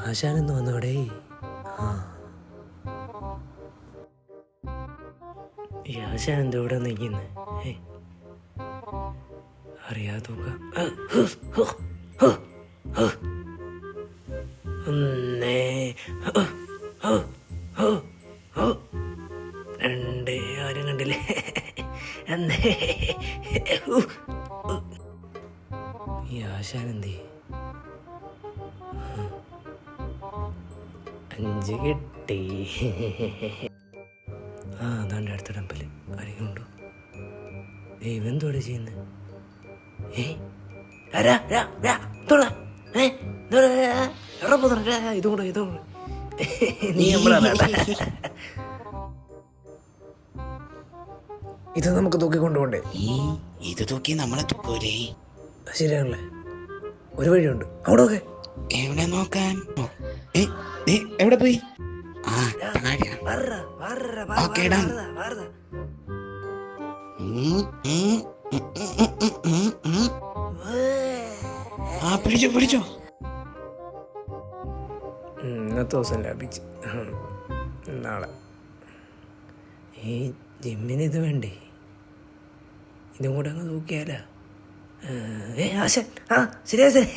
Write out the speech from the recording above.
ആശാനെന്ന് വന്നോടേ. ഈ ആശാൻ എന്തോ ഇവിടെ നിൽക്കുന്നു? അറിയാതെ ഒന്നേ രണ്ട് ആരും കണ്ടില്ലേ? എന്നേ ഈ ആശാൻ എന്തേ? 5 കിട്ടി. അതാണ്ട് അടുത്ത ടെമ്പില് കാര്യങ്ങളുണ്ടോ? ഇവെന്തോടെ ചെയ്യുന്നത്? ഇതും നീ ഇത് നമുക്ക് തൂക്കിക്കൊണ്ടുപോണ്ടേ? ഇത് തൂക്കി നമ്മളെ തൂക്കൂലേ? ശരിയാണല്ലേ, ഒരു വഴിയുണ്ട്. അവിടെ നോക്കേ. എവിടെ നോക്കാൻ? എവിടെ പോയി? പിടിച്ചോ പിടിച്ചോ. ഇന്നത്തെ ദിവസം ലാഭിച്ച്. നാളെ ഈ ജിമ്മിന് ഇത് വേണ്ടേ? ഇതും കൂടെ അങ്ങ് തൂക്കിയാലോ? ആശാൻ ശരിയാ ശരി.